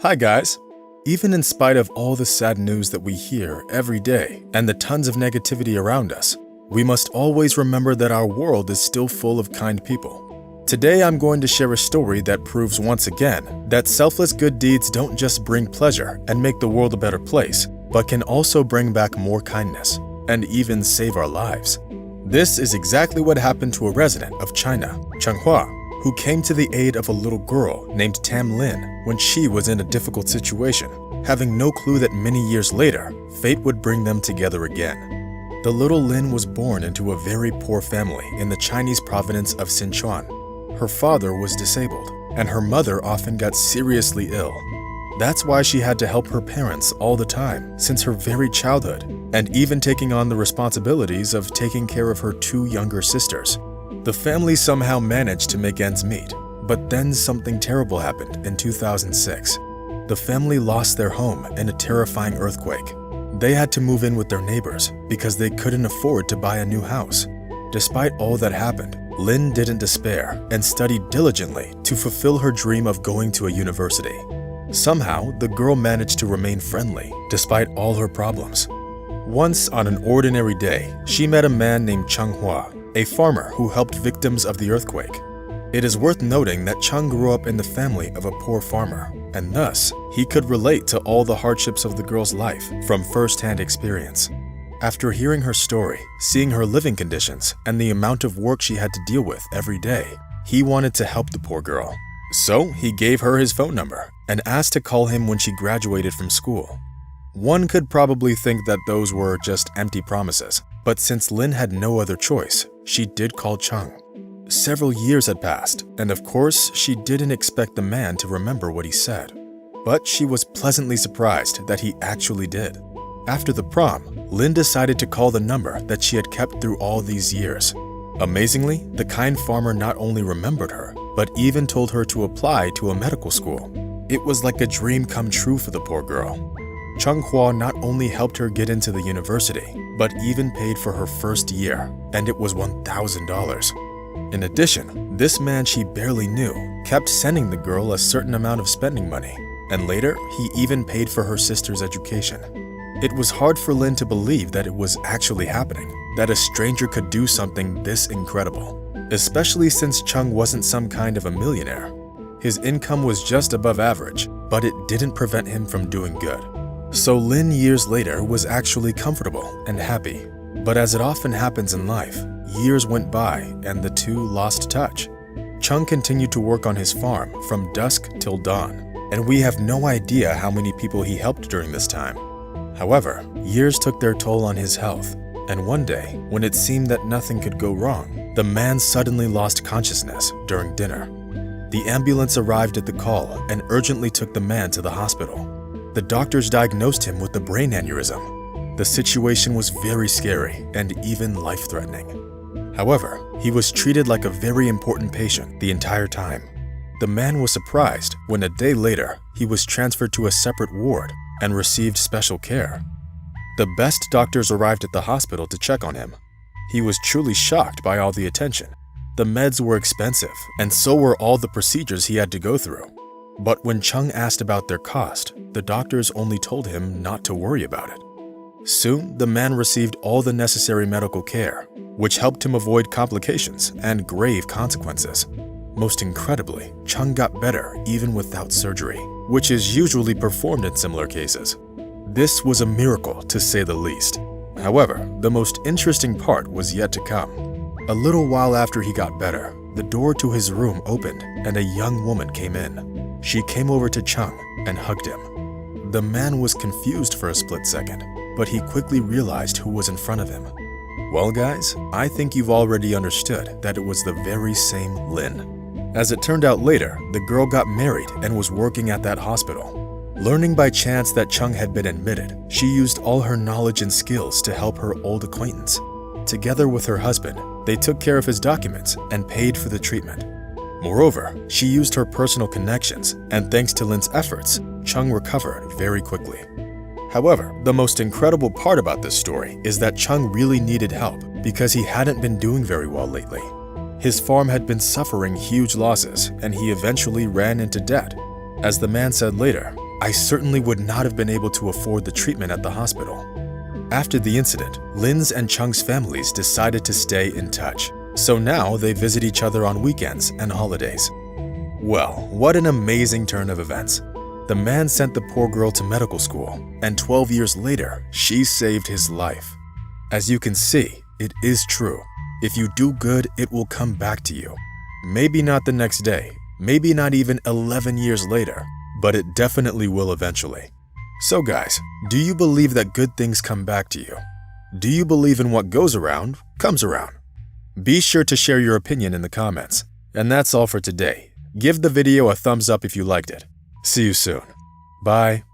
Hi guys! Even in spite of all the sad news that we hear every day and the tons of negativity around us, we must always remember that our world is still full of kind people. Today I'm going to share a story that proves once again that selfless good deeds don't just bring pleasure and make the world a better place, but can also bring back more kindness and even save our lives. This is exactly what happened to a resident of China, Zheng Hua, who came to the aid of a little girl named Tam Lin when she was in a difficult situation, having no clue that many years later, fate would bring them together again. The little Lin was born into a very poor family in the Chinese province of Sichuan. Her father was disabled, and her mother often got seriously ill. That's why she had to help her parents all the time since her very childhood, and even taking on the responsibilities of taking care of her two younger sisters. The family somehow managed to make ends meet, but then something terrible happened in 2006. The family lost their home in a terrifying earthquake. They had to move in with their neighbors because they couldn't afford to buy a new house. Despite all that happened, Lin didn't despair and studied diligently to fulfill her dream of going to a university. Somehow, the girl managed to remain friendly despite all her problems. Once on an ordinary day, she met a man named Zheng Hua, a farmer who helped victims of the earthquake. It is worth noting that Zheng grew up in the family of a poor farmer, and thus, he could relate to all the hardships of the girl's life from first-hand experience. After hearing her story, seeing her living conditions, and the amount of work she had to deal with every day, he wanted to help the poor girl. So, he gave her his phone number and asked to call him when she graduated from school. One could probably think that those were just empty promises, but since Lin had no other choice, she did call Zheng. Several years had passed, and of course, she didn't expect the man to remember what he said. But she was pleasantly surprised that he actually did. After the prom, Lin decided to call the number that she had kept through all these years. Amazingly, the kind farmer not only remembered her, but even told her to apply to a medical school. It was like a dream come true for the poor girl. Zheng Hua not only helped her get into the university, but even paid for her first year, and it was $1,000. In addition, this man she barely knew kept sending the girl a certain amount of spending money, and later he even paid for her sister's education. It was hard for Lin to believe that it was actually happening, that a stranger could do something this incredible, especially since Zheng wasn't some kind of a millionaire. His income was just above average, but it didn't prevent him from doing good. So Lin years later was actually comfortable and happy. But as it often happens in life, years went by and the two lost touch. Zheng continued to work on his farm from dusk till dawn, and we have no idea how many people he helped during this time. However, years took their toll on his health, and one day, when it seemed that nothing could go wrong, the man suddenly lost consciousness during dinner. The ambulance arrived at the call and urgently took the man to the hospital. The doctors diagnosed him with a brain aneurysm. The situation was very scary and even life-threatening. However, he was treated like a very important patient the entire time. The man was surprised when a day later, he was transferred to a separate ward and received special care. The best doctors arrived at the hospital to check on him. He was truly shocked by all the attention. The meds were expensive, and so were all the procedures he had to go through. But when Zheng asked about their cost, the doctors only told him not to worry about it. Soon, the man received all the necessary medical care, which helped him avoid complications and grave consequences. Most incredibly, Zheng got better even without surgery, which is usually performed in similar cases. This was a miracle, to say the least. However, the most interesting part was yet to come. A little while after he got better, the door to his room opened and a young woman came in. She came over to Zheng and hugged him. The man was confused for a split second, but he quickly realized who was in front of him. Well guys, I think you've already understood that it was the very same Lin. As it turned out later, the girl got married and was working at that hospital. Learning by chance that Zheng had been admitted, she used all her knowledge and skills to help her old acquaintance. Together with her husband, they took care of his documents and paid for the treatment. Moreover, she used her personal connections, and thanks to Lin's efforts, Zheng recovered very quickly. However, the most incredible part about this story is that Zheng really needed help because he hadn't been doing very well lately. His farm had been suffering huge losses, and he eventually ran into debt. As the man said later, I certainly would not have been able to afford the treatment at the hospital. After the incident, Lin's and Cheng's families decided to stay in touch. So now they visit each other on weekends and holidays. Well, what an amazing turn of events. The man sent the poor girl to medical school, and 12 years later, she saved his life. As you can see, it is true. If you do good, it will come back to you. Maybe not the next day, maybe not even 11 years later, but it definitely will eventually. So guys, do you believe that good things come back to you? Do you believe in what goes around, comes around? Be sure to share your opinion in the comments. And that's all for today. Give the video a thumbs up if you liked it. See you soon. Bye.